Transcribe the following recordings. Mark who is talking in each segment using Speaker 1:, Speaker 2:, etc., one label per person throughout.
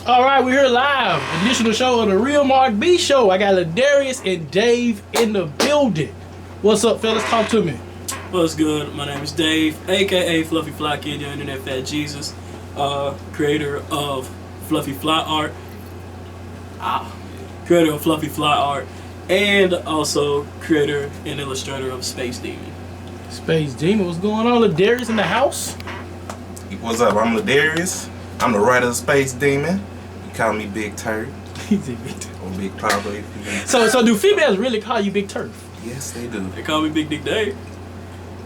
Speaker 1: All right, we're here live. Additional show of the TheRealMarkB show. I got Ladarius and Dave in the building. What's up, fellas? Talk to me.
Speaker 2: What's good? My name is Dave, aka Fluffy Fly Kid, your internet fat Jesus, creator of Fluffy Fly Art. Creator of Fluffy Fly Art, and also creator and illustrator of Space Demon.
Speaker 1: Space Demon, what's going on? Ladarius in the house.
Speaker 3: What's up? I'm Ladarius. I'm the writer of Space Demon. You call me Big Turf.
Speaker 1: He's a big turf.
Speaker 3: Or Big Papa.
Speaker 1: So do females really call you Big Turf?
Speaker 3: Yes, they do.
Speaker 2: They call me Big Dick Dave.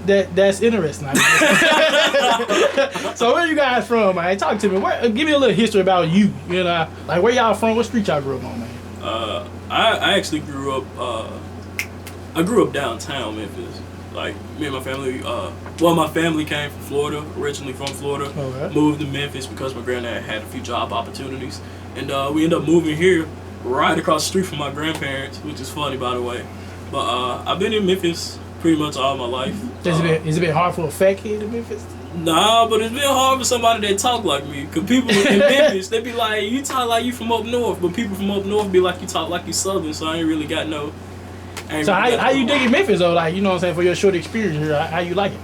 Speaker 1: That's interesting. So where you guys from, man? Talk to me. Give me a little history about you. You know, like where y'all from? What street y'all grew up on, man?
Speaker 2: I actually grew up. I grew up downtown Memphis. Like me and my family. My family came from Florida, originally from Florida.
Speaker 1: Okay.
Speaker 2: Moved to Memphis because my granddad had a few job opportunities, and we ended up moving here right across the street from my grandparents, which is funny, by the way. But I've been in Memphis pretty much all my life.
Speaker 1: Has it been hard for a fat kid in Memphis?
Speaker 2: Nah, but it's been hard for somebody that talk like me. Cause people in Memphis, they be like, you talk like you from up north, but people from up north be like, you talk like you southern. So I ain't really got no.
Speaker 1: So how you dig in Memphis though? Like, you know what I'm saying, for your short experience here, how you like it?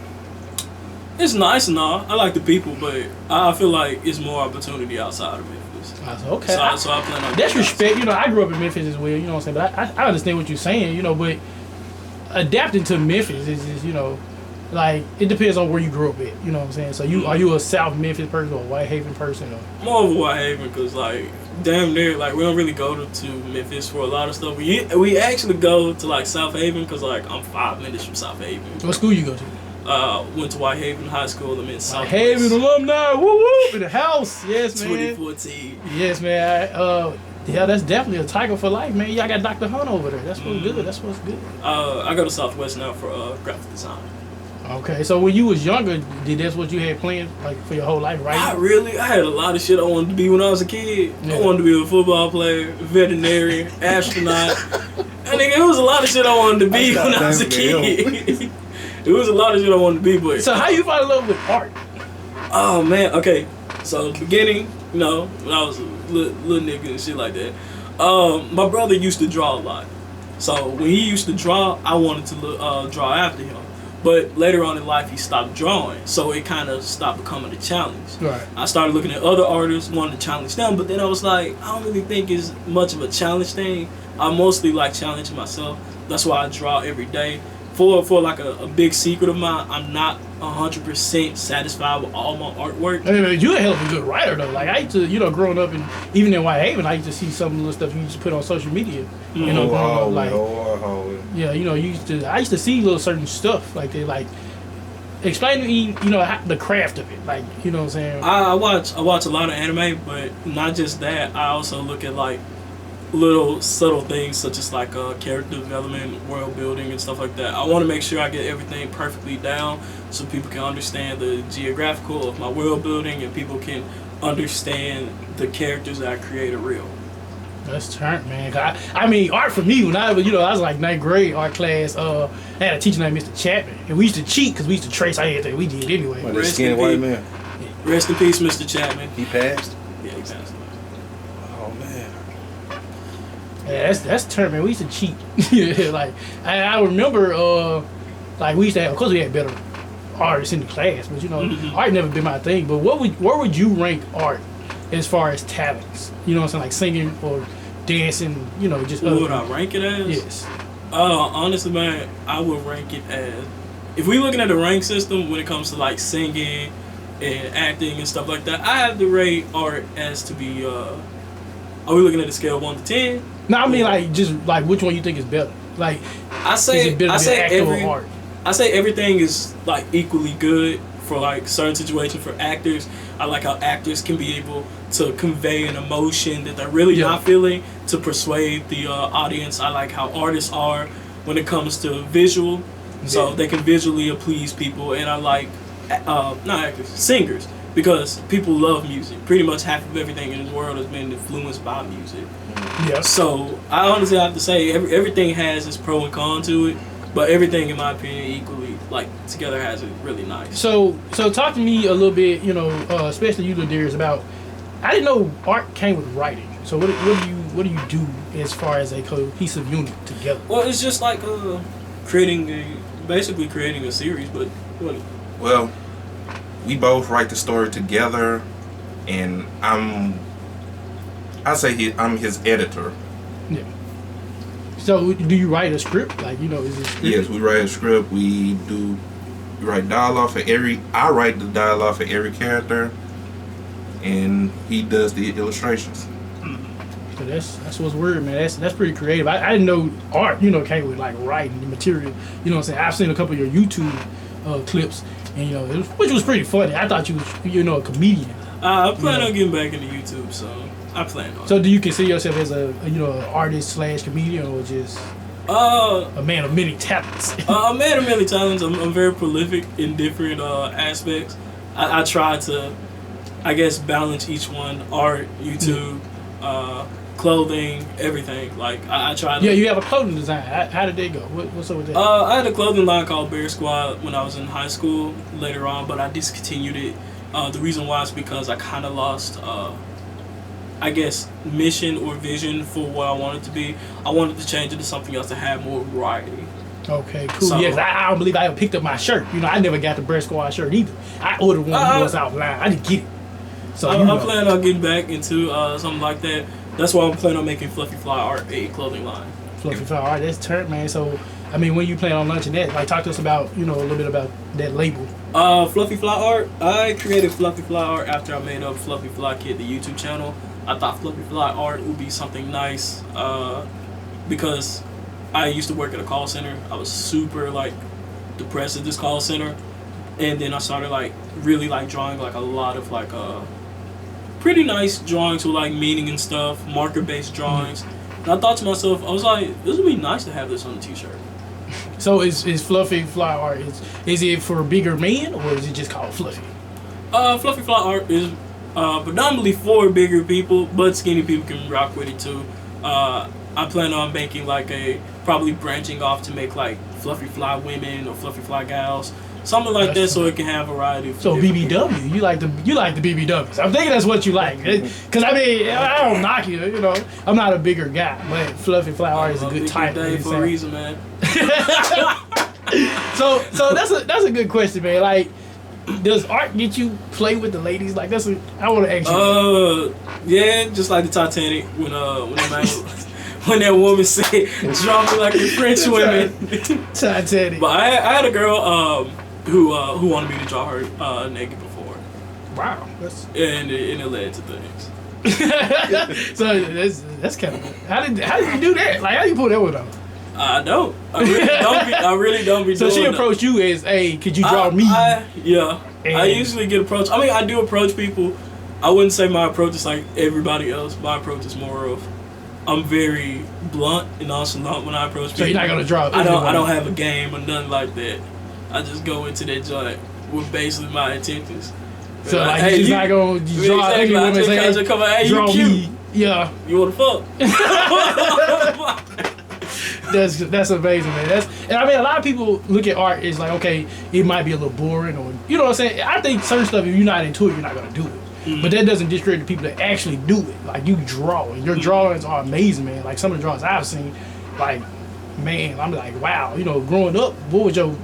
Speaker 2: It's nice and all. I like the people, but I feel like it's more opportunity outside of Memphis.
Speaker 1: Okay.
Speaker 2: So I plan on.
Speaker 1: That's respect. You know, I grew up in Memphis as well. You know what I'm saying, but I understand what you're saying. You know, but adapting to Memphis is you know, like it depends on where you grew up at. You know what I'm saying. So are you a South Memphis person or a Whitehaven person? Or?
Speaker 2: More of a Whitehaven, cause like damn near like we don't really go to Memphis for a lot of stuff. We actually go to like South Haven, cause like I'm 5 minutes from South Haven.
Speaker 1: What school you go to?
Speaker 2: Went to Whitehaven High School. I'm in South
Speaker 1: Whitehaven alumni. Woo woo in the house. Yes, man.
Speaker 2: 2014.
Speaker 1: Yes, man. Yeah, that's definitely a tiger for life, man. Y'all got Dr. Hunt over there. That's what's good. That's what's good.
Speaker 2: I go to Southwest now for graphic design.
Speaker 1: Okay, so when you was younger, that's what you had planned like for your whole life, right?
Speaker 2: Not really. I had a lot of shit I wanted to be when I was a kid.
Speaker 1: Yeah.
Speaker 2: I wanted to be a football player, veterinarian, astronaut. And nigga, it was a lot of shit I wanted to be when I was a kid. It was a lot of shit I wanted to be, but
Speaker 1: so how you fall in love with art?
Speaker 2: Oh man, okay. So the beginning, you know, when I was a little nigga and shit like that, my brother used to draw a lot. So when he used to draw, I wanted to draw after him. But later on in life, he stopped drawing, so it kind of stopped becoming a challenge.
Speaker 1: Right.
Speaker 2: I started looking at other artists, wanted to challenge them, but then I was like, I don't really think it's much of a challenge thing. I mostly like challenging myself. That's why I draw every day. For like a big secret of mine, I'm not 100% satisfied with all my artwork.
Speaker 1: I mean, you're a hell of a good writer though. Like I used to, you know, growing up and even in Whitehaven, I used to see some of the little stuff you used to put on social media. You know, growing up, like yeah, you know, I used to see little certain stuff like they like. Explain to me, you know, the craft of it, like you know what I'm saying.
Speaker 2: I watch a lot of anime, but not just that. I also look at like little subtle things such as like character development, world building, and stuff like that. I want to make sure I get everything perfectly down so people can understand the geographical of my world building and people can understand the characters that I create are real.
Speaker 1: That's turnt, man. I mean, art for me when I was like 9th grade art class. I had a teacher named Mr. Chapman, and we used to cheat because we used to trace everything we did anyway.
Speaker 3: What, that skinny white man?
Speaker 2: Rest in peace, Mr. Chapman.
Speaker 3: He passed?
Speaker 2: Yeah, he passed.
Speaker 1: Yeah, that's turn, man. We used to cheat. Yeah, like I remember, like we used to have, of course we had better artists in the class, but you know, art never been my thing. But where would you rank art as far as talents? You know what I'm saying, like singing or dancing. You know, just
Speaker 2: what would I rank it as?
Speaker 1: Yes.
Speaker 2: Honestly, man, I would rank it as, if we looking at the rank system when it comes to like singing and acting and stuff like that, I have to rate art as to be. Are we looking at a scale of 1 to 10?
Speaker 1: No, I mean like just like which one you think is better. Like
Speaker 2: I say everything is like equally good for like certain situations. For actors, I like how actors can be able to convey an emotion that they're really not feeling to persuade the audience. I like how artists are when it comes to visual, so they can visually please people. And I like not actors, singers. Because people love music. Pretty much half of everything in this world has been influenced by music.
Speaker 1: Yeah.
Speaker 2: So I honestly have to say everything has its pro and con to it, but everything in my opinion equally like together has it really nice.
Speaker 1: So talk to me a little bit, you know, especially you, Ladarius, about I didn't know art came with writing. So what do you do as far as a cohesive unit together?
Speaker 2: Well, it's just like basically creating a series, but what?
Speaker 3: Well, we both write the story together, and I'm his editor.
Speaker 1: Yeah. So do you write a script? Like, is it script?
Speaker 3: Yes, we write a script. We write dialogue for every. I write the dialogue for every character, and he does the illustrations.
Speaker 1: So that's what's weird, man. That's pretty creative. I didn't know art, came with like writing the material. You know what I'm saying? I've seen a couple of your YouTube clips, and which was pretty funny. I thought you was a comedian.
Speaker 2: I plan on getting back into YouTube, so I plan on.
Speaker 1: So do you consider yourself as a artist / comedian, or just a man of many talents?
Speaker 2: A man of many talents. I'm very prolific in different aspects. I try to, I guess, balance each one: art, YouTube, clothing, everything. Like I try to.
Speaker 1: Yeah, you have a clothing design. How did that go? What's up with that?
Speaker 2: I had a clothing line called Bear Squad when I was in high school. Later on, but I discontinued it. The reason why is because I kind of lost, I guess, mission or vision for what I wanted to be. I wanted to change it to something else to have more variety.
Speaker 1: Okay, cool.
Speaker 2: So,
Speaker 1: yes, I don't believe I ever picked up my shirt. I never got the Bear Squad shirt either. I ordered one that was outline. I didn't get it. So
Speaker 2: I'm planning on getting back into something like that. That's why I'm planning on making Fluffy Fly Art a clothing line.
Speaker 1: Fluffy Fly Art, that's turn, man. So, when you plan on launching that, like, talk to us about, a little bit about that label.
Speaker 2: Fluffy Fly Art, I created Fluffy Fly Art after I made up Fluffy Fly Kid, the YouTube channel. I thought Fluffy Fly Art would be something nice because I used to work at a call center. I was super, depressed at this call center. And then I started, really, drawing, a lot of, pretty nice drawings with meaning and stuff, marker-based drawings. And I thought to myself, I was like, this would be nice to have this on a t-shirt.
Speaker 1: So is Fluffy Fly Art, is it for bigger men, or is it just called Fluffy?
Speaker 2: Fluffy Fly Art is predominantly for bigger people, but skinny people can rock with it too. I plan on making probably branching off to make Fluffy Fly Women or Fluffy Fly Gals. Something like that, so it can have variety.
Speaker 1: So BBW, you like the BBWs. I'm thinking that's what you like, because I don't knock you. I'm not a bigger guy, but Fluffy Fly Art is a good title.
Speaker 2: Day for a reason, man.
Speaker 1: So that's a good question, man. Does art get you play with the ladies? I want to ask you.
Speaker 2: Yeah, just like the Titanic when when that woman said, "Draw me like the French women."
Speaker 1: Titanic.
Speaker 2: But I had a girl who wanted me to draw her naked before.
Speaker 1: Wow,
Speaker 2: and it led to things.
Speaker 1: So that's kind of. How did you do that? How do you pull that one off?
Speaker 2: I don't. I really don't be.
Speaker 1: So
Speaker 2: doing
Speaker 1: she approached you as, "Hey, could you draw me?"
Speaker 2: Yeah. I usually get approached. I do approach people. I wouldn't say my approach is like everybody else. My approach is more of, I'm very blunt and nonchalant when I approach people.
Speaker 1: So you're not gonna draw.
Speaker 2: I don't have a game or nothing like that. I just go into that joint with basically my intentions.
Speaker 1: So you're just not gonna draw any women and say, "Hey,
Speaker 2: you cute.
Speaker 1: Me." Yeah.
Speaker 2: You wanna fuck?
Speaker 1: That's amazing, man. And a lot of people look at art as okay, it might be a little boring, or you know what I'm saying. I think certain stuff, if you're not into it, you're not gonna do it. Mm-hmm. But that doesn't discredit the people that actually do it. You draw, and your drawings are amazing, man. Some of the drawings I've seen, man, I'm like, wow. Growing up, what was your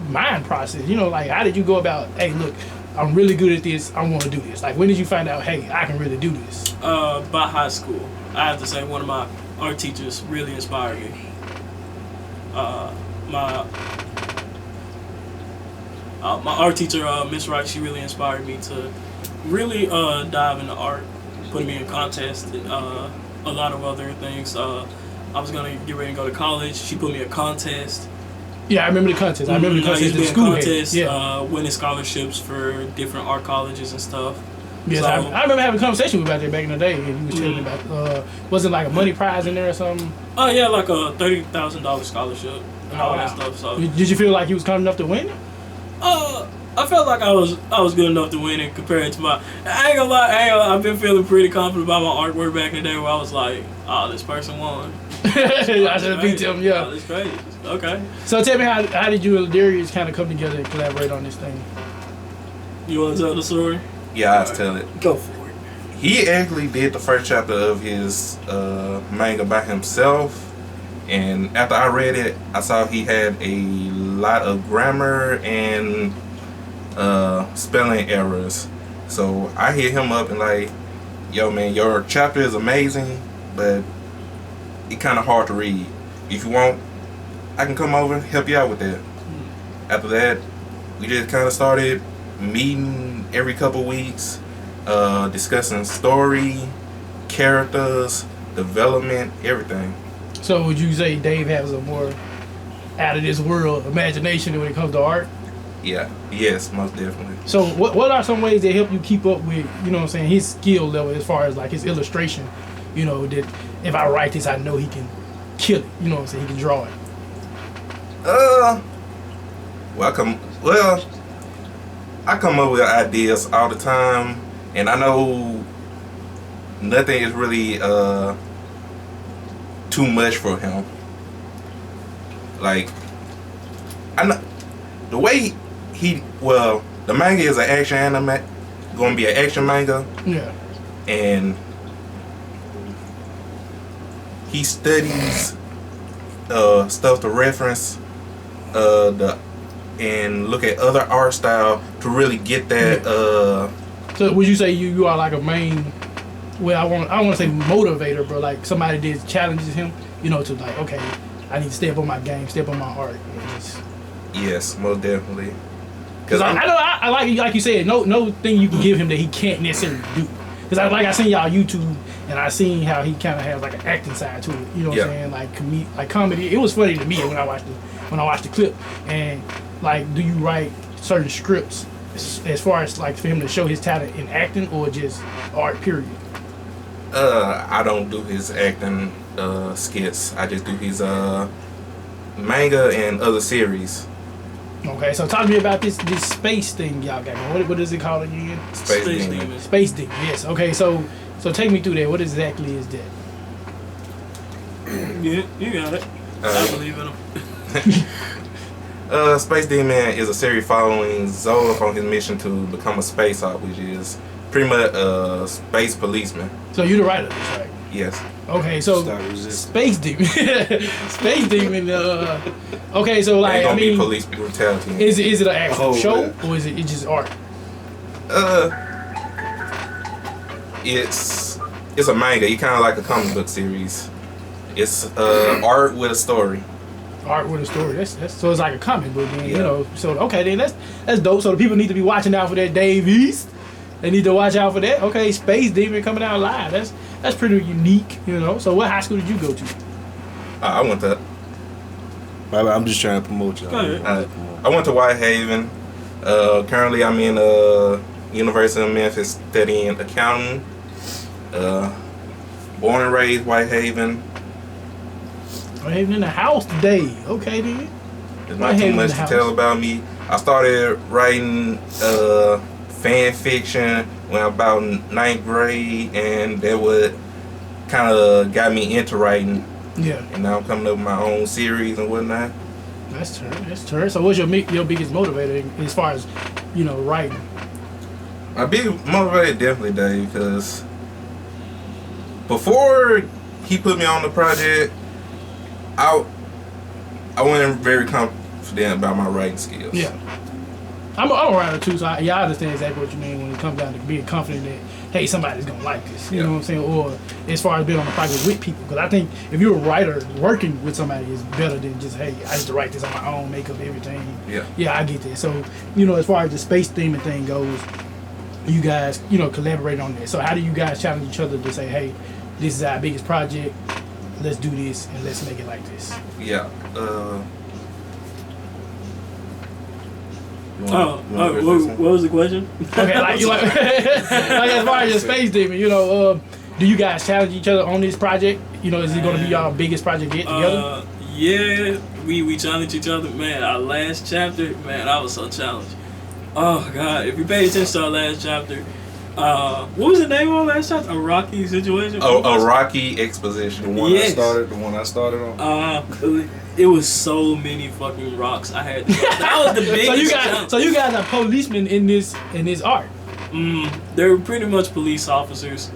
Speaker 1: mind process? How did you go about? Hey, look, I'm really good at this. I want to do this. When did you find out? Hey, I can really do this.
Speaker 2: By high school, I have to say one of my art teachers really inspired me. My art teacher, Miss Wright, she really inspired me to really dive into art, putting me in contests and a lot of other things. I was gonna get ready to go to college. She put me in a contest.
Speaker 1: Yeah, I remember the contest. I remember the contest in school.
Speaker 2: Winning scholarships for different art colleges and stuff.
Speaker 1: Yes, so, I remember having a conversation with you about that back in the day. And you was telling me about, wasn't a money prize in there or something?
Speaker 2: Oh yeah, a $30,000 scholarship and all that stuff. So
Speaker 1: did you feel like you was confident enough to win it?
Speaker 2: I felt like I was good enough to win it compared to my. I ain't gonna lie, I've been feeling pretty confident about my artwork back in the day where I was like, oh, this person won.
Speaker 1: I should have beat them, yeah.
Speaker 2: Oh, that's crazy. Okay.
Speaker 1: So tell me, how did you and Darius kind of come together and collaborate on this thing?
Speaker 2: You want to tell the story?
Speaker 3: Yeah, I'll tell it.
Speaker 2: Go for it.
Speaker 3: he actually did the first chapter of his manga by himself. And after I read it, I saw he had a lot of grammar and spelling errors. So I hit him up and like, yo man, your chapter is amazing, but it kind of hard to read. If you want, I can come over and help you out with that. After that, we just kind of started meeting every couple weeks, discussing story, characters, development, everything.
Speaker 1: So would you say Dave has a more out of this world imagination when it comes to art?
Speaker 3: Yeah. Yes, most definitely.
Speaker 1: So what are some ways that help you keep up with, you know what I'm saying, his skill level as far as like his illustration, you know, that if I write this, I know he can kill it, you know what I'm saying, he can draw it.
Speaker 3: I come up with ideas all the time, and I know nothing is really too much for him. Like, I know the way the manga is an action anime, gonna be an action manga.
Speaker 1: Yeah.
Speaker 3: And he studies stuff to reference and look at other art style to really get that.
Speaker 1: So would you say you are like a main? Well, I want to say motivator, but like somebody that challenges him, you know, to like, okay, I need to step on my game, step on my art.
Speaker 3: Yes, most definitely.
Speaker 1: Because I like you said, no thing you can give him that he can't necessarily do. Because I seen y'all YouTube and I seen how he kind of has like an acting side to it. You know what I'm saying? Like comedy. It was funny to me when I watched the clip. And like, do you write certain scripts as far as like for him to show his talent in acting or just art period?
Speaker 3: I don't do his acting skits. I just do his manga and other series.
Speaker 1: Okay, so talk to me about this space thing y'all got going. What is it called again?
Speaker 3: Space Demon.
Speaker 1: Space Demon, yes. Okay, so take me through that. What exactly is that?
Speaker 2: Yeah, you got it. I believe in him.
Speaker 3: Space Demon is a series following Zolaf on his mission to become a space hawk, which is pretty much a space policeman.
Speaker 1: So you're the writer of this, right?
Speaker 3: Yes.
Speaker 1: Okay, so Space Demon. Space Demon. Okay, so like
Speaker 3: gonna be police brutality.
Speaker 1: Is it an actual show or is it just art?
Speaker 3: It's a manga. You kind of like a comic book series. It's art with a story.
Speaker 1: Art with a story. That's so it's like a comic book, then, you know. So okay, then that's dope. So the people need to be watching out for that. Dave East. They need to watch out for that. Okay, Space Demon coming out live. That's pretty unique, you know. So what high school did you go to?
Speaker 3: I went to.
Speaker 4: I'm just trying to promote you.
Speaker 3: I went to Whitehaven. Currently, I'm in University of Memphis studying accounting. Born and raised Whitehaven.
Speaker 1: Whitehaven in the house today. Okay, then.
Speaker 3: There's not too much to tell about me. I started writing fan fiction when I was about 9th grade, and that would kind of got me into writing.
Speaker 1: Yeah.
Speaker 3: And now I'm coming up with my own series and whatnot.
Speaker 1: That's turn. So what's your biggest motivator as far as, you know, writing?
Speaker 3: My big motivator definitely Dave, because before he put me on the project, I wasn't very confident about my writing skills.
Speaker 1: Yeah. I'm a writer too, so I understand exactly what you mean when it comes down to being confident that, hey, somebody's gonna like this. You know what I'm saying? Or as far as being on the project with people, because I think if you're a writer, working with somebody is better than just, hey, I just write this on my own, make up everything. Yeah, I get that. So, you know, as far as the space theming thing goes, you guys, you know, collaborate on that. So how do you guys challenge each other to say, hey, this is our biggest project, let's do this and let's make it like this?
Speaker 3: Yeah.
Speaker 2: What was the question?
Speaker 1: Okay, like as far as your Space Demon, you know, do you guys challenge each other on this project? You know, is it going to be y'all biggest project yet together?
Speaker 2: Yeah, we challenge each other, man. Our last chapter, man, I was so challenged. Oh God, if you pay attention to our last chapter, what was the name of our last chapter? A rocky situation.
Speaker 3: A rocky exposition.
Speaker 4: The one I started on.
Speaker 2: It was so many fucking rocks I had. That was the biggest.
Speaker 1: So you guys are policemen in this art.
Speaker 2: They're pretty much police officers,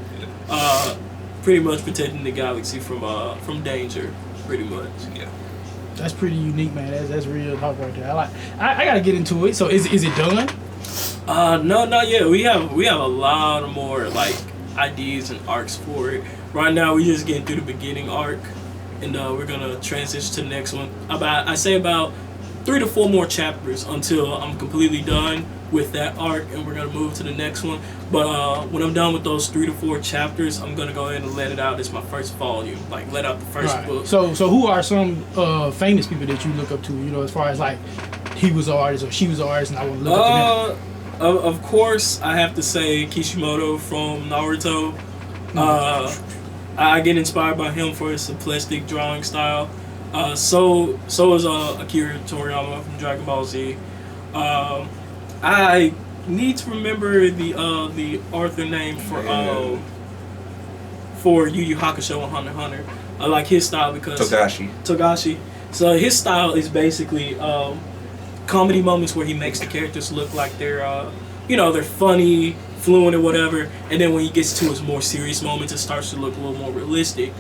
Speaker 2: pretty much protecting the galaxy from danger, pretty much.
Speaker 3: Yeah.
Speaker 1: That's pretty unique, man. That's real talk right there. I gotta get into it. So is it done?
Speaker 2: No, not yet. We have a lot more like ideas and arcs for it. Right now, we're just getting through the beginning arc, and we're gonna transition to the next one. I say about 3 to 4 more chapters until I'm completely done with that arc, and we're gonna move to the next one. But when I'm done with those 3 to 4 chapters, I'm gonna go ahead and let it out as my first volume, like let out the first book.
Speaker 1: So who are some famous people that you look up to? You know, as far as like he was an artist or she was an artist, and I want to look up to them.
Speaker 2: Of course, I have to say Kishimoto from Naruto. I get inspired by him for his simplistic drawing style. So is Akira Toriyama from Dragon Ball Z. I need to remember the author name for Yu Yu Hakusho and Hunter x Hunter. I like his style because Togashi. So his style is basically comedy moments where he makes the characters look like they're they're funny, fluent or whatever, and then when he gets to his more serious moments, it starts to look a little more realistic.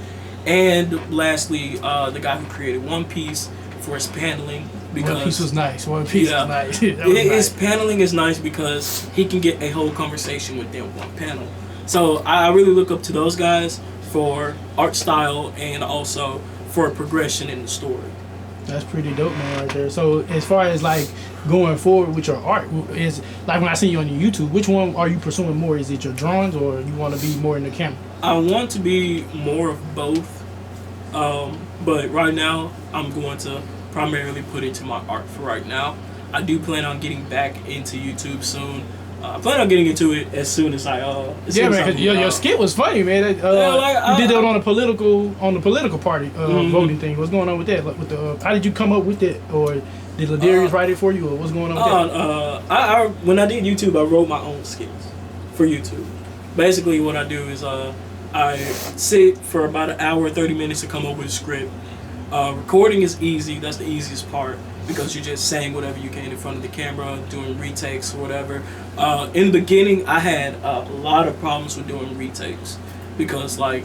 Speaker 2: And lastly, the guy who created One Piece for his paneling, because
Speaker 1: One Piece was nice. One Piece was nice.
Speaker 2: His paneling is nice because he can get a whole conversation within one panel. So I really look up to those guys for art style and also for progression in the story.
Speaker 1: That's pretty dope, man, right there. So as far as like going forward with your art, is like when I see you on your YouTube, which one are you pursuing more? Is it your drawings or you want to be more in the camera?
Speaker 2: I want to be more of both, but right now I'm going to primarily put into my art for right now. I do plan on getting back into YouTube soon. I plan on getting into it as soon as I
Speaker 1: man, your skit was funny, man. You did that on the political party voting thing. What's going on with that? Like with the how did you come up with it, or did Ladarius write it for you, or what's going on with that?
Speaker 2: When I did YouTube, I wrote my own skits for YouTube. Basically, what I do is I sit for about an hour, 30 minutes to come up with a script. Recording is easy. That's the easiest part because you're just saying whatever you can in front of the camera, doing retakes or whatever. In the beginning, I had a lot of problems with doing retakes because like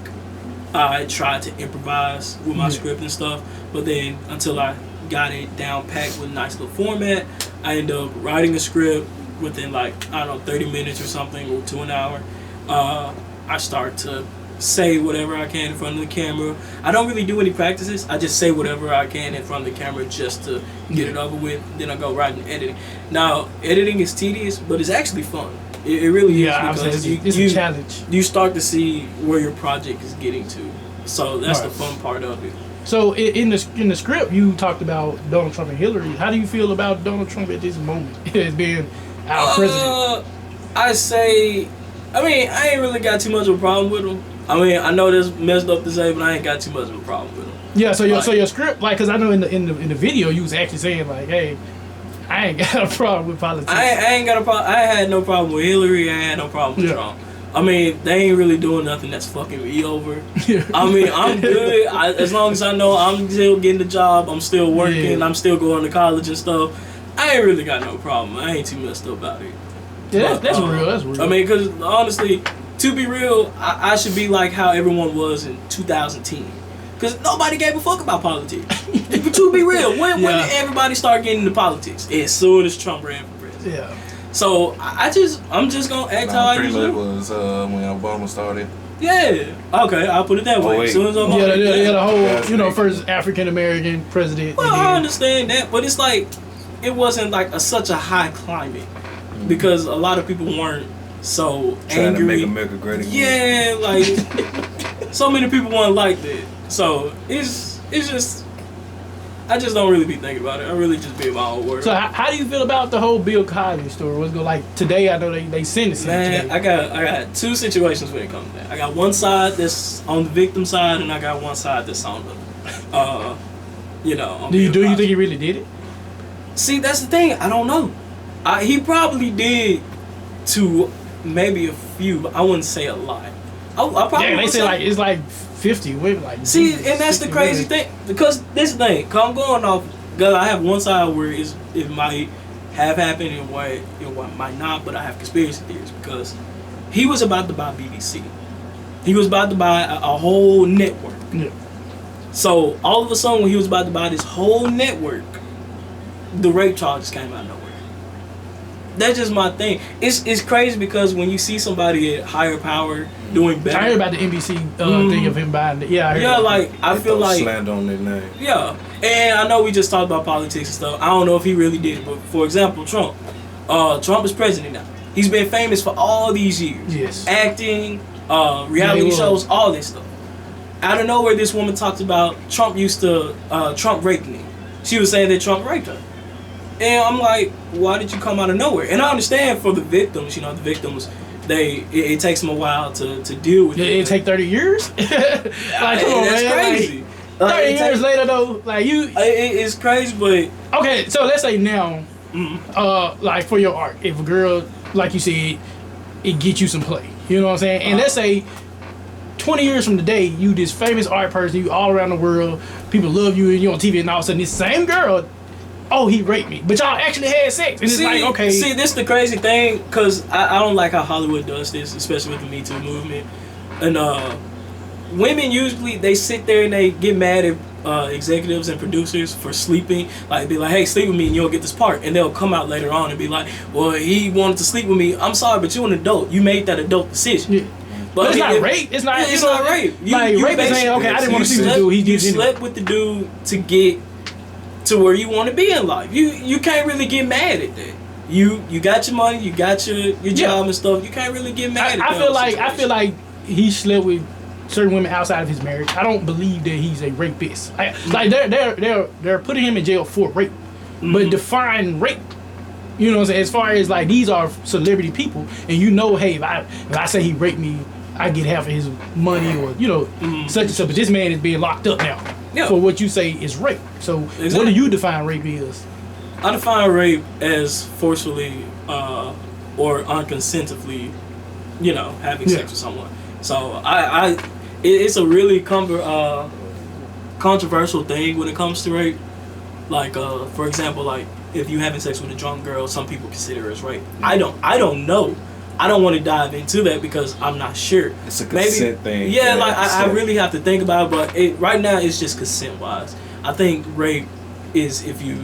Speaker 2: I tried to improvise with my script and stuff, but then until I got it down packed with a nice little format, I ended up writing a script within like, I don't know, 30 minutes or something, or to an hour. I start to say whatever I can in front of the camera. I don't really do any practices. I just say whatever I can in front of the camera just to get it over with. Then I go right into editing. Now, editing is tedious, but it's actually fun. It really is because
Speaker 1: it's a challenge.
Speaker 2: You start to see where your project is getting to. So that's the fun part of it.
Speaker 1: So in the script, you talked about Donald Trump and Hillary. How do you feel about Donald Trump at this moment as being our president?
Speaker 2: I ain't really got too much of a problem with him. I mean, I know that's messed up to say, but I ain't got too much of a problem with him.
Speaker 1: Yeah, so your script, like, because I know in the video you was actually saying like, hey, I ain't got a problem with politics.
Speaker 2: I ain't got a problem. I had no problem with Hillary. I had no problem with Trump. I mean, they ain't really doing nothing that's fucking me over. I mean, I'm good. As long as I know I'm still getting the job, I'm still working, I'm still going to college and stuff. I ain't really got no problem. I ain't too messed up about it.
Speaker 1: Yeah, that's real. That's real.
Speaker 2: I mean, because honestly, to be real, I should be like how everyone was in 2010. Because nobody gave a fuck about politics. To be real, when did everybody start getting into politics? As soon as Trump ran for president.
Speaker 1: Yeah.
Speaker 2: So I'm just gonna act how I usually do.
Speaker 3: Was when Obama started.
Speaker 2: Yeah. Okay, I'll put it that way. As soon as Obama.
Speaker 1: The whole first African American president.
Speaker 2: Well, I understand that, but it's like it wasn't like such a high climate because a lot of people weren't so
Speaker 4: trying
Speaker 2: angry.
Speaker 4: to make America great again.
Speaker 2: Yeah, like so many people weren't like that. So it's just. I just don't really be thinking about it. I really just be in my own world.
Speaker 1: So how do you feel about the whole Bill Cosby story? What's going like today? I know they sentenced him.
Speaker 2: Man, I got two situations when it comes to that. I got one side that's on the victim side, and I got one side that's on the, on
Speaker 1: do you
Speaker 2: Bill Cosby.
Speaker 1: think he really did it?
Speaker 2: See, that's the thing. I don't know. He probably did to maybe a few, but I wouldn't say a lot. I probably
Speaker 1: they say like it's like 50 women. Like
Speaker 2: see, and that's the crazy thing because this thing. Cause I'm going off. Cause I have one side where it might have happened and what might not, but I have conspiracy theories because he was about to buy BBC. He was about to buy a whole network.
Speaker 1: Yeah.
Speaker 2: So all of a sudden, when he was about to buy this whole network, the rape charges came out of nowhere. That's just my thing. It's crazy because when you see somebody at higher power doing better.
Speaker 1: I heard about the NBC thing of him buying it. Yeah, I heard
Speaker 2: yeah,
Speaker 1: about
Speaker 2: like
Speaker 1: that.
Speaker 2: I feel like
Speaker 4: slander on their name.
Speaker 2: yeah, and I know we just talked about politics and stuff. I don't know if he really did, but for example, Trump. Trump is president now. He's been famous for all these years.
Speaker 1: Yes.
Speaker 2: Acting, reality shows, all this stuff. Out of nowhere, this woman talked about Trump raped me. She was saying that Trump raped her. And I'm like, why did you come out of nowhere? And I understand for the victims, the victims, it takes them a while to deal with it.
Speaker 1: It take 30 years? Like, come on,
Speaker 2: that's
Speaker 1: man.
Speaker 2: crazy.
Speaker 1: Like, 30 years later, though, like, you...
Speaker 2: It's crazy, but...
Speaker 1: Okay, so let's say now, like, for your art, if a girl, like you said, it gets you some play. You know what I'm saying? And let's say 20 years from today, you this famous art person, you all around the world, people love you, and you on TV, and all of a sudden this same girl, oh, he raped me, but y'all actually had sex, and it's like, okay.
Speaker 2: See, this is the crazy thing, because I don't like how Hollywood does this, especially with the Me Too movement. And women usually, they sit there and they get mad at executives and producers for sleeping, like be like, hey, sleep with me and you'll get this part, and they'll come out later on and be like, well, he wanted to sleep with me. I'm sorry, but you're an adult. You made that adult decision.
Speaker 1: Yeah. But it's not rape. It's not
Speaker 2: rape.
Speaker 1: Like, rape is saying, okay, I didn't want to sleep with the dude.
Speaker 2: You slept with the dude to get to where you want to be in life. You can't really get mad at that. You got your money, you got your job and stuff. You can't really get mad at that.
Speaker 1: I feel like he slept with certain women outside of his marriage. I don't believe that he's a rapist. Like they're putting him in jail for rape, but define rape. You know what I'm saying? As far as like these are celebrity people, and hey, if I say he raped me, I get half of his money or such and such. But this man is being locked up now for what you say is rape. So what do you define rape as?
Speaker 2: I define rape as forcefully or unconsensually, having sex with someone. So it's a really controversial thing when it comes to rape. Like for example, like if you having sex with a drunk girl, some people consider it as rape. I don't know. I don't want to dive into that because I'm not sure.
Speaker 4: It's a consent thing.
Speaker 2: Yeah, like I really have to think about it, but right now it's just consent wise. I think rape is if you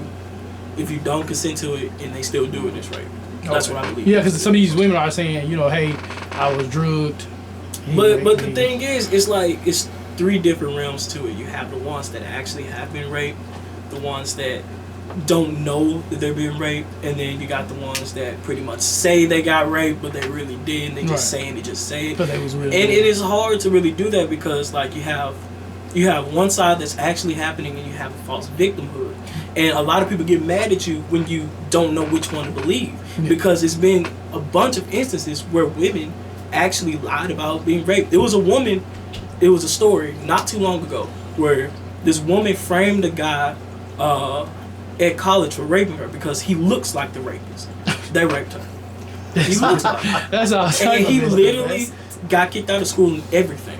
Speaker 2: don't consent to it and they still do it, it's rape. That's what I believe.
Speaker 1: Yeah, because some of these women are saying, hey, I was drugged.
Speaker 2: But the thing is, it's three different realms to it. You have the ones that actually have been raped, the ones that don't know that they're being raped, and then you got the ones that pretty much say they got raped, but they really didn't. They just say it.
Speaker 1: But they was really
Speaker 2: and it is hard to really do that because like you have one side that's actually happening, and you have a false victimhood. And a lot of people get mad at you when you don't know which one to believe because it's been a bunch of instances where women actually lied about being raped. There was a story not too long ago where this woman framed a guy at college for raping her because he looks like the rapist. They raped her. He looks like her.
Speaker 1: That's all.
Speaker 2: And he literally got kicked out of school and everything.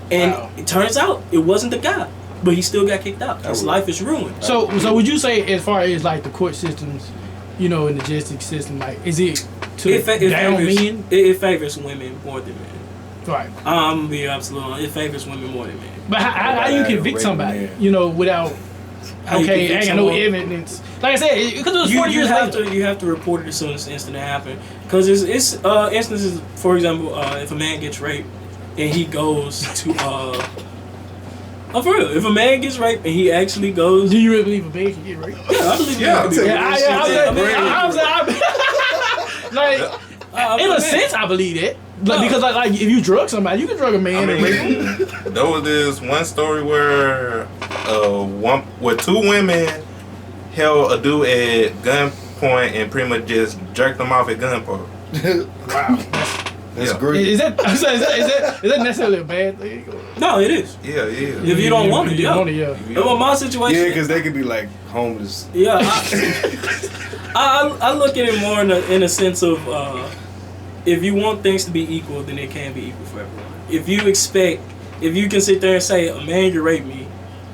Speaker 2: And it turns out it wasn't the guy, but he still got kicked out. His life is ruined.
Speaker 1: So would you say as far as like the court systems, in the justice system, like is it down men?
Speaker 2: It favors women more than men.
Speaker 1: Right.
Speaker 2: I'm gonna be absolutely honest. It favors women more than men.
Speaker 1: But how you convict somebody, without I ain't got no evidence. Like I said, because it was 40 years later.
Speaker 2: You have to report it as soon as the incident happened. Because it's instances, for example, if a man gets raped and he goes to oh, for real, if a man gets raped and he actually goes,
Speaker 1: do you really believe a man can get raped?
Speaker 2: Yeah, I believe a man can get raped.
Speaker 1: In a sense, I believe that. Because like if you drug somebody, you can drug a man and rape him.
Speaker 3: There was this one story where two women held a dude at gunpoint and pretty much just jerked him off at gunpoint.
Speaker 1: Wow.
Speaker 4: That's great.
Speaker 1: Is that necessarily a bad thing?
Speaker 2: No, it is.
Speaker 3: Yeah, yeah.
Speaker 2: If you don't want it,
Speaker 1: yeah.
Speaker 2: Well, my situation.
Speaker 4: Yeah, because they could be like homeless.
Speaker 2: Yeah, I look at it more in a sense of if you want things to be equal, then it can be equal for everyone. If you can sit there and say a man can rape me,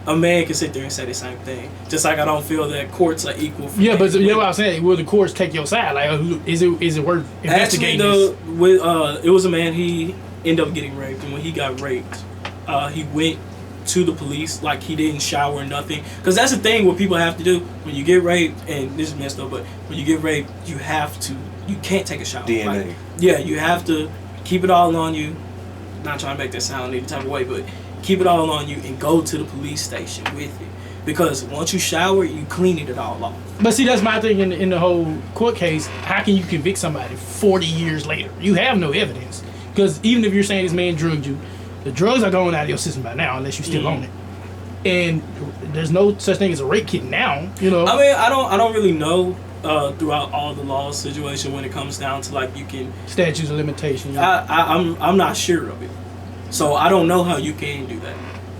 Speaker 2: a man can sit there and say the same thing. Just like I don't feel that courts are equal. For
Speaker 1: yeah, but you know what I'm saying? Will the courts take your side? Like, is it worth investigating?
Speaker 2: Actually, it was a man. He ended up getting raped, and when he got raped, he went to the police. Like, he didn't shower or nothing. Because that's the thing what people have to do when you get raped. And this is messed up, but when you get raped, you can't take a shower.
Speaker 4: DNA.
Speaker 2: Like, yeah, you have to keep it all on you. Not trying to make that sound any type of way, but keep it all on you and go to the police station with it. Because once you shower, you cleaning it all off.
Speaker 1: But see, that's my thing in the whole court case. How can you convict somebody 40 years later? You have no evidence. Because even if you're saying this man drugged you, the drugs are going out of your system by now unless you're still on it. And there's no such thing as a rape kit now, you know.
Speaker 2: I mean, I don't really know throughout all the law situation when it comes down to, like, you can...
Speaker 1: statutes of limitation.
Speaker 2: I'm not sure of it. So I don't know how you can do that.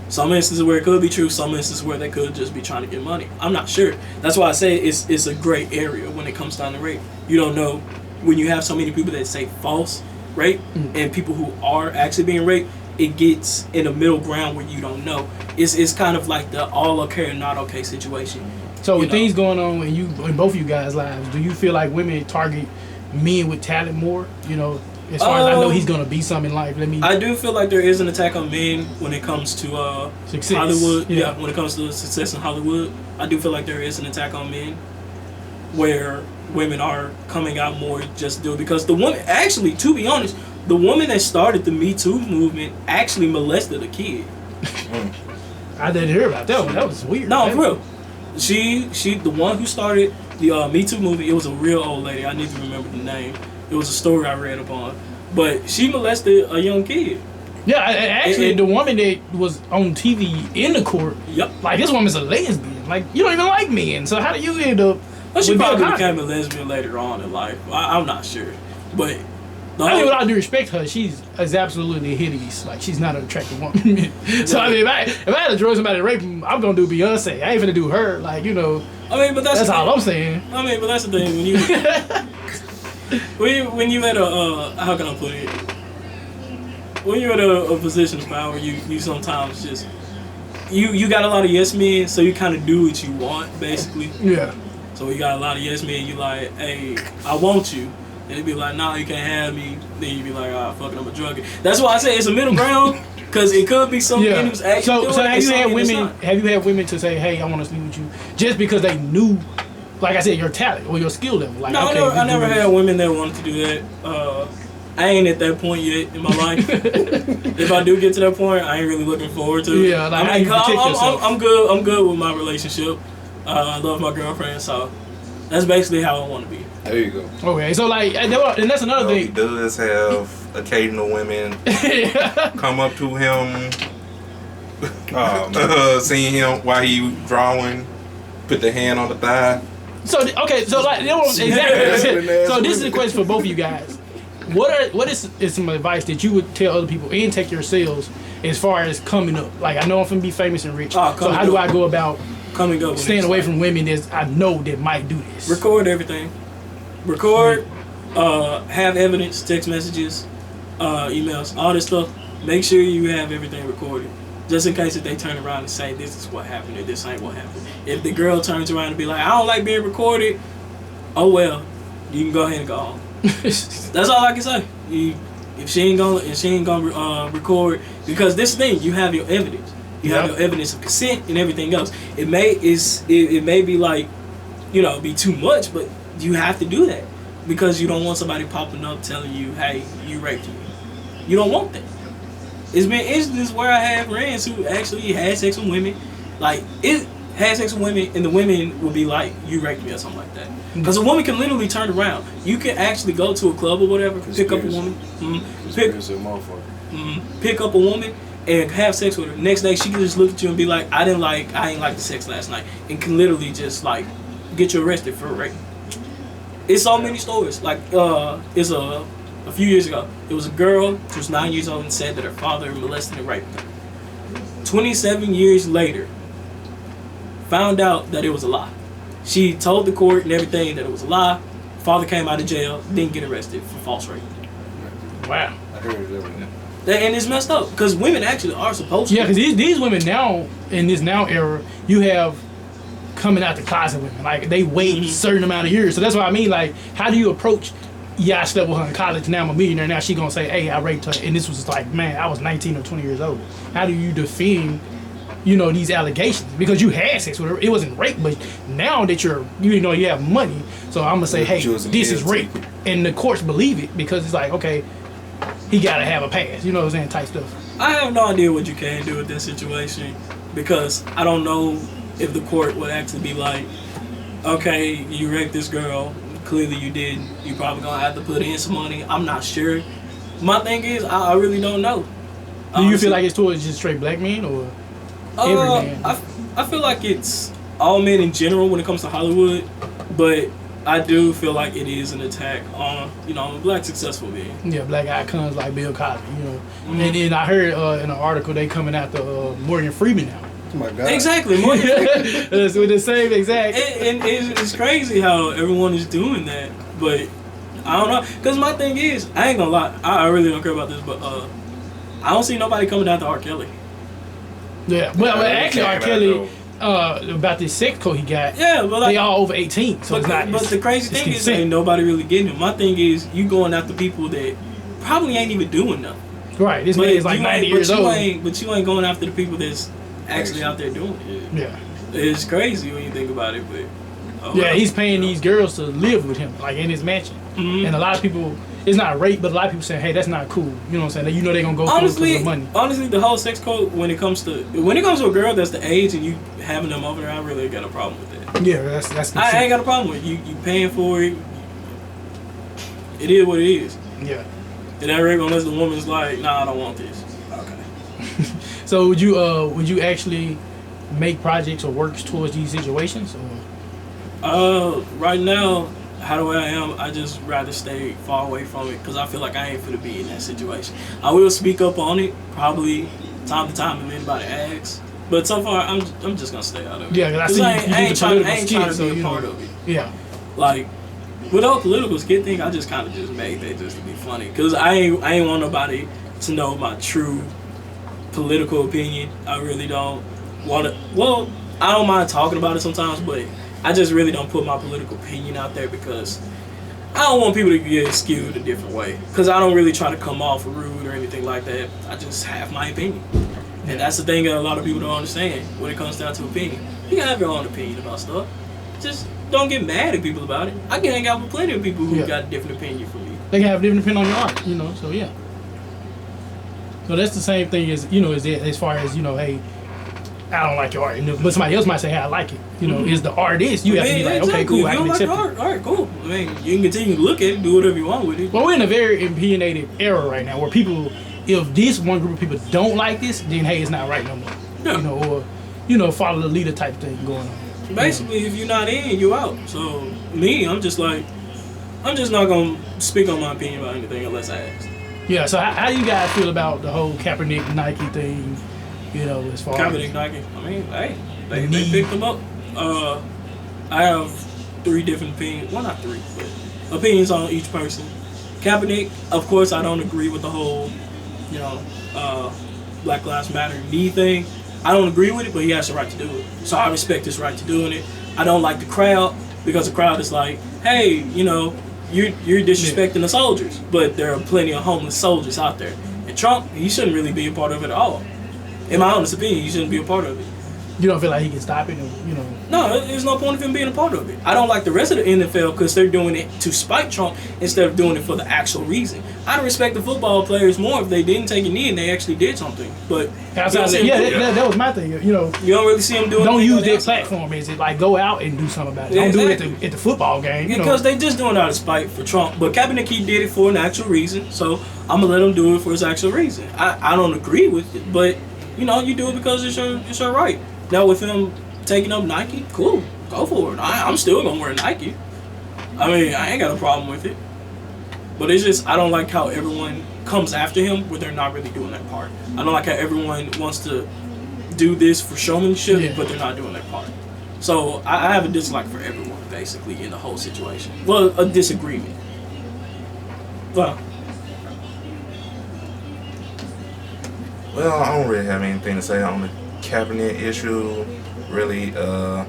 Speaker 2: Some instances where it could be true, some instances where they could just be trying to get money. I'm not sure. That's why I say it's a gray area when it comes down to rape. You don't know when you have so many people that say false rape and people who are actually being raped. It gets in a middle ground where you don't know. It's kind of like the all okay or not okay situation.
Speaker 1: So with things going on in both of you guys' lives, do you feel like women target men with talent more? You know, as far as I know, he's gonna be something in life. I
Speaker 2: do feel like there is an attack on men when it comes to
Speaker 1: success.
Speaker 2: Hollywood. Yeah, when it comes to success in Hollywood, I do feel like there is an attack on men where women are coming out more just do it because the woman actually, to be honest, the woman that started the Me Too movement actually molested a kid.
Speaker 1: I didn't hear about that one. That was weird.
Speaker 2: No, for real. She the one who started the Me Too movie. It was a real old lady. I need to remember the name. It was a story I read upon, but she molested a young kid.
Speaker 1: Yeah, actually, the woman that was on TV in the court.
Speaker 2: Yep.
Speaker 1: Like, this woman's a lesbian. Like, you don't even like men. So how do you end up?
Speaker 2: Well, she probably became a lesbian later on in life. I'm not sure, but.
Speaker 1: I mean, with all due respect to her, she's absolutely hideous. Like, she's not an attractive woman. So, I mean, if I had to drug somebody to rape him, I'm going to do Beyonce. I ain't finna do her. Like, you know.
Speaker 2: I mean, but that's
Speaker 1: all I'm saying.
Speaker 2: I mean, but that's the thing. When you at a, how can I put it? When you're at a position of power, you sometimes just, you got a lot of yes men, so you kind of do what you want, basically.
Speaker 1: Yeah.
Speaker 2: So you got a lot of yes men, you like, hey, I want you. And it'd be like, nah, you can't have me. Then you'd be like, ah, fuck it, I'm a druggie. That's why I say it's a middle ground, because it could be some men who's actually
Speaker 1: So have you had women to say, hey, I want to sleep with you, just because they knew, like I said, your talent or your skill level? Like,
Speaker 2: no,
Speaker 1: okay,
Speaker 2: I never had women that wanted to do that. I ain't at that point yet in my life. If I do get to that point, I ain't really looking forward to it.
Speaker 1: Yeah, like,
Speaker 2: I'm good. I'm good with my relationship. I love my girlfriend, so that's basically how I want to be.
Speaker 4: There you go.
Speaker 1: Okay, so like, and that's another thing.
Speaker 3: He does have occasional women come up to him, seeing him while he drawing, put the hand on the thigh.
Speaker 1: So okay, so like, exactly. So this is a question for both of you guys. What is some advice that you would tell other people and take yourselves as far as coming up? Like, I know I'm finna be famous and rich, so how do I go about
Speaker 2: coming up,
Speaker 1: staying away from women that I know that might do this?
Speaker 2: Record everything. Record, have evidence, text messages, emails, all this stuff. Make sure you have everything recorded, just in case if they turn around and say this is what happened or this ain't what happened. If the girl turns around and be like, I don't like being recorded, oh well, you can go ahead and go home. That's all I can say. If she ain't gonna record, because this thing, you have your evidence. You have your evidence of consent and everything else. It may be like, be too much, but you have to do that because you don't want somebody popping up telling you, hey, you raped me. You don't want that. It's been instances where I have friends who actually had sex with women, and the women will be like, you raped me or something like that. Because a woman can literally turn around. You can actually go to a club or whatever, pick up a woman, pick up a woman and have sex with her. Next day she can just look at you and be like, I ain't like the sex last night, and can literally just like get you arrested for rape. It's so many stories. Like, it's a few years ago, it was a girl who was 9 years old and said that her father molested and raped her. 27 years later, found out that it was a lie. She told the court and everything that it was a lie. Father came out of jail, didn't get arrested for false rape.
Speaker 1: Wow.
Speaker 4: I heard that one.
Speaker 2: And it's messed up because women actually are supposed to.
Speaker 1: Yeah, because these women now, in this now era, you have coming out the closet women. Like, they wait a certain amount of years. So that's what I mean. Like, how do you approach, yeah, I slept with her in college, now I'm a millionaire, now she gonna say, hey, I raped her. And this was like, man, I was 19 or 20 years old. How do you defend, you know, these allegations? Because you had sex with her. It wasn't rape, but now that you know, you have money. So I'm gonna say, hey, this is rape. And the courts believe it because it's like, okay, he gotta have a pass. You know what I'm saying? Type stuff.
Speaker 2: I have no idea what you can do with this situation because I don't know if the court would actually be like, okay, you raped this girl, clearly you didn't, you probably gonna have to put in some money. I'm not sure. My thing is, I really don't know.
Speaker 1: Do you feel like it's towards just straight black men or every man?
Speaker 2: I feel like it's all men in general when it comes to Hollywood, but I do feel like it is an attack on, you know, black successful men.
Speaker 1: Yeah, black icons like Bill Cosby, you know. And then I heard in an article they coming after Morgan Freeman now.
Speaker 4: Oh my God.
Speaker 2: Exactly.
Speaker 1: It's with the same exact.
Speaker 2: And it's crazy how everyone is doing that, but I don't know. Because my thing is, I ain't gonna lie, I really don't care about this, but I don't see nobody coming down to R. Kelly.
Speaker 1: Yeah, well, actually, R. Kelly, about this sex code he got,
Speaker 2: yeah, but like,
Speaker 1: they all over 18, so it's not.
Speaker 2: But the crazy thing is, ain't nobody really getting him. My thing is, you going after people that probably ain't even doing nothing.
Speaker 1: Right, this man is like 90 years old.
Speaker 2: But you ain't going after the people that's actually out there doing it.
Speaker 1: Yeah.
Speaker 2: It's crazy when you think about it, but...
Speaker 1: yeah, he's paying these girls to live with him, like in his mansion.
Speaker 2: Mm-hmm.
Speaker 1: And a lot of people, it's not rape, but a lot of people saying, hey, that's not cool. You know what I'm saying? You know they're going to go for the money.
Speaker 2: Honestly, the whole sex code, when it comes to a girl that's the age and you having them over there, I really got a problem with that.
Speaker 1: Yeah, that's
Speaker 2: I ain't got a problem with it. You paying for it. It is what it is.
Speaker 1: Yeah.
Speaker 2: It ain't rape unless the woman's like, nah, I don't want this. Okay.
Speaker 1: So would you actually make projects or works towards these situations? Or?
Speaker 2: Right now, how the way I am, I just rather stay far away from it because I feel like I ain't finna be in that situation. I will speak up on it, probably time to time if anybody asks. But so far, I'm just gonna stay out of it.
Speaker 1: Yeah, because I
Speaker 2: ain't trying to be a part of it.
Speaker 1: Yeah.
Speaker 2: Like, with the whole political skit thing, I just kind of just made that just to be funny. Because I ain't want nobody to know my true political opinion. I really don't want to. Well, I don't mind talking about it sometimes, but I just really don't put my political opinion out there because I don't want people to get skewed a different way. Because I don't really try to come off rude or anything like that. I just have my opinion. And that's the thing that a lot of people don't understand when it comes down to opinion. You can have your own opinion about stuff. Just don't get mad at people about it. I can hang out with plenty of people who got a different opinion from me.
Speaker 1: They can have a different opinion on your art, you know, so yeah. So that's the same thing as, you know, as far as, you know, hey, I don't like your art. But somebody else might say, hey, I like it. You know, is the artist. You have to be like, okay, cool, I can accept it.
Speaker 2: All right, cool. I mean, you can continue to look at it, do whatever you want with it.
Speaker 1: Well, we're in a very opinionated era right now where people, if this one group of people don't like this, then hey, it's not right no more. Yeah. You know, or, you know, follow the leader type thing going on.
Speaker 2: Basically, if you're not in, you're out. So, me, I'm just not going to speak on my opinion about anything unless I ask.
Speaker 1: Yeah, so how do you guys feel about the whole Kaepernick Nike thing, you know, as far
Speaker 2: Kaepernick Nike, I mean, hey, they picked them up. I have 3 different opinions. Well, not 3, but opinions on each person. Kaepernick, of course, I don't agree with the whole, you know, Black Lives Matter knee thing. I don't agree with it, but he has the right to do it. So I respect his right to doing it. I don't like the crowd because the crowd is like, hey, you know, you're disrespecting the soldiers, but there are plenty of homeless soldiers out there. And Trump, he shouldn't really be a part of it at all. In my honest opinion, he shouldn't be a part of it.
Speaker 1: You don't feel like he can stop it, or, you know?
Speaker 2: No, there's no point of him being a part of it. I don't like the rest of the NFL because they're doing it to spite Trump instead of doing it for the actual reason. I'd respect the football players more if they didn't take a knee and they actually did something. But
Speaker 1: that was my thing. You know,
Speaker 2: you don't really see them doing.
Speaker 1: Don't use their platform. Is it like go out and do something about it? Don't do it at the football game.
Speaker 2: Because they just doing it out of spite for Trump. But Kaepernick, he did it for an actual reason. So I'm gonna let him do it for his actual reason. I don't agree with it, but you know, you do it because it's your right. Now with him taking up Nike, cool, go for it. I'm still gonna wear Nike. I mean, I ain't got a problem with it. But it's just, I don't like how everyone comes after him where they're not really doing that part. I don't like how everyone wants to do this for showmanship, but they're not doing that part. So I have a dislike for everyone, basically, in the whole situation. Well, a disagreement. Well,
Speaker 3: Well, I don't really have anything to say on the cabinet issue. Really, nah,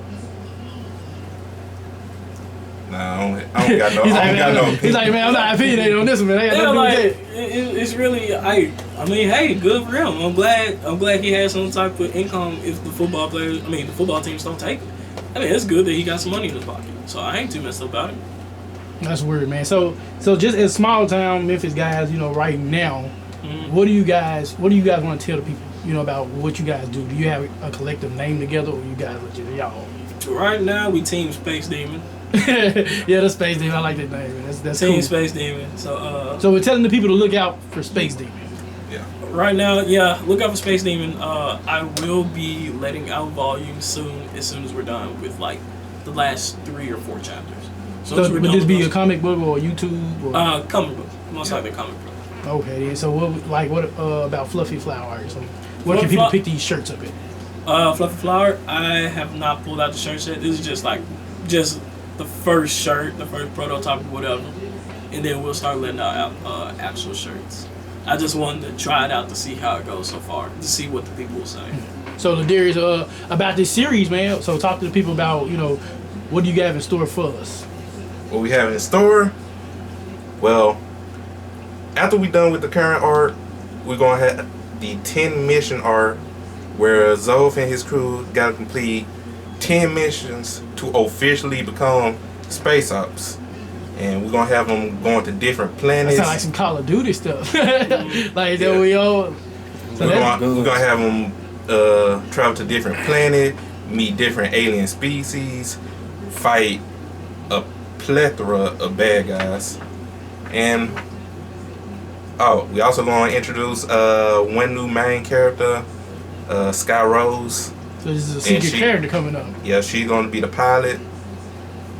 Speaker 3: I don't got no. I don't got no.
Speaker 1: He's like, man, I'm not opinionated on this one, man. I got
Speaker 2: Yeah,
Speaker 1: nothing to do
Speaker 2: like
Speaker 1: with that.
Speaker 2: it's really I mean, hey, good for him. I'm glad he has some type of income if the football teams don't take it. I mean, it's good that he got some money in his pocket. So I ain't too messed up about it.
Speaker 1: That's weird, man. So just as small town Memphis guys, right now, what do you guys want to tell the people, about what you guys do? Do you have a collective name together, or you guys legit y'all?
Speaker 2: Right now, we Team Space Demon.
Speaker 1: Yeah, the Space Demon. I like that name. Man. That's
Speaker 2: Team
Speaker 1: cool.
Speaker 2: Space Demon. So
Speaker 1: we're telling the people to look out for Space Demon.
Speaker 3: Yeah.
Speaker 2: Right now, yeah, look out for Space Demon. I will be letting out volumes soon, as soon as we're done with like the last 3 or 4 chapters.
Speaker 1: So would this be a comic book or YouTube? Or?
Speaker 2: Comic book. Most likely comic book.
Speaker 1: Okay, then. So what about Fluffy Flower? So where can people pick these shirts up at?
Speaker 2: Fluffy Flower, I have not pulled out the shirts yet. This is just the first shirt, the first prototype or whatever. And then we'll start letting out actual shirts. I just wanted to try it out to see how it goes so far, to see what the people will say.
Speaker 1: So Ladarius, about this series, man. So talk to the people about, what do you have in store for us?
Speaker 3: What we have in store? Well, after we done with the current art, we're gonna have the 10 mission art, where Zoph and his crew got to complete 10 missions to officially become space ops. And we're gonna have them going to different planets.
Speaker 1: That sounds like some Call of Duty stuff. Like that we all. So
Speaker 3: we're gonna have them travel to different planets, meet different alien species, fight a plethora of bad guys, and we also gonna introduce one new main character, Sky Rose.
Speaker 1: So this is a secret character coming up.
Speaker 3: Yeah, she's gonna be the pilot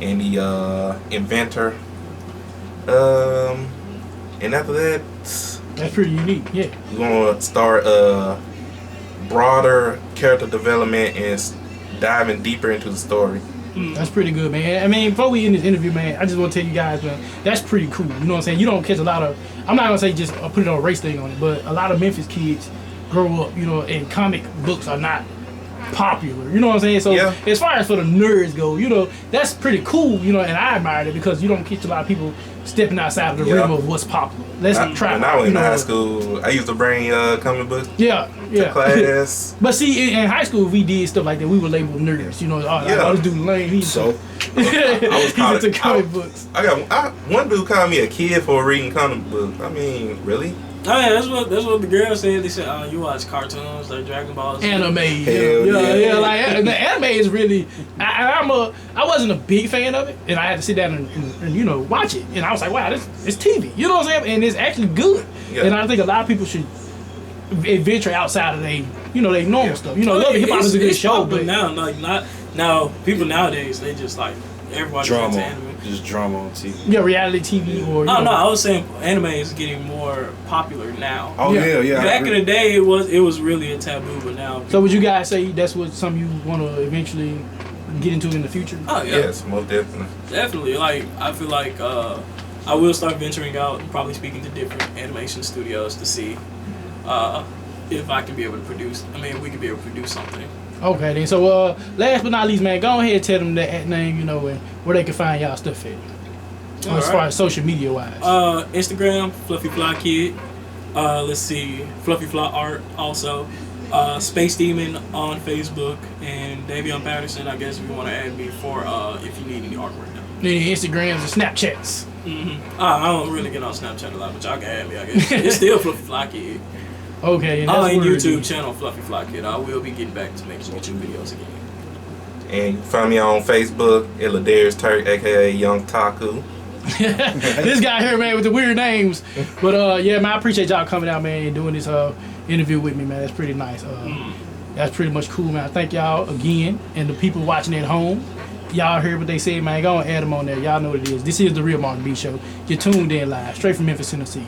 Speaker 3: and the inventor. And after that,
Speaker 1: that's pretty unique. Yeah,
Speaker 3: we're gonna start broader character development and diving deeper into the story.
Speaker 1: That's pretty good, man. I mean, before we end this interview, man, I just want to tell you guys, man, that's pretty cool. You know what I'm saying? You don't catch a lot of, I'm not going to say just put it on a race thing on it, but a lot of Memphis kids grow up, and comic books are not popular. You know what I'm saying? So as far as for the nerds go, that's pretty cool, and I admire it because you don't catch a lot of people stepping outside of the rim of what's popular. Let's try.
Speaker 3: When I was in high school, I used to bring comic books to class.
Speaker 1: But see, in high school, if we did stuff like that, we were labeled nerds. This dude lame. He's into comic books.
Speaker 3: One dude called me a kid for reading comic books. I mean, really?
Speaker 2: Oh yeah, that's what the girls said. They said, "Oh, you watch cartoons like Dragon Ball."
Speaker 1: Anime,
Speaker 3: yeah.
Speaker 1: Like the anime is really. I wasn't a big fan of it, and I had to sit down and watch it, and I was like, wow, it's TV. You know what I'm saying? And it's actually good. Yeah. And I think a lot of people should venture outside of they normal stuff. Love Hip Hop is a good show, but
Speaker 2: now people nowadays they just like everybody
Speaker 4: drama,
Speaker 2: anime.
Speaker 4: just drama on TV.
Speaker 1: Yeah, reality TV or.
Speaker 2: No, I was saying anime is getting more popular now.
Speaker 4: Oh yeah.
Speaker 2: Back in the day, it was really a taboo, but now.
Speaker 1: So would you guys say that's what something you want to eventually get into in the future?
Speaker 2: Oh yeah.
Speaker 3: Yes, most definitely.
Speaker 2: Definitely, like I feel like I will start venturing out and probably speaking to different animation studios to see if I can be able to produce. I mean, we could be able to produce something.
Speaker 1: Okay, then. So, last but not least, man, go ahead and tell them that name, and where they can find y'all stuff at. As far as social media wise.
Speaker 2: Instagram, Fluffy Fly Kid. Let's see, Fluffy Fly Art also. Space Demon on Facebook, and Davion Patterson, I guess if you want to add me for if you need any artwork done.
Speaker 1: Any Instagrams and Snapchats.
Speaker 2: Mm-hmm. I don't really get on Snapchat a lot, but y'all can add me, I guess. It's still Fluffy Fly Kid.
Speaker 1: Okay, and
Speaker 2: that's YouTube channel Fluffy Fly Kid. I will be getting back to making YouTube videos again.
Speaker 3: And you can find me on Facebook, Ladarius Turk, aka Young Taku.
Speaker 1: This guy here, man, with the weird names. But yeah, man, I appreciate y'all coming out, man, and doing this interview with me, man. That's pretty nice. That's pretty much cool, man. I thank y'all again, and the people watching at home. Y'all heard what they said, man. Go and add them on there. Y'all know what it is. This is the Real Mark B Show. You're tuned in live, straight from Memphis, Tennessee.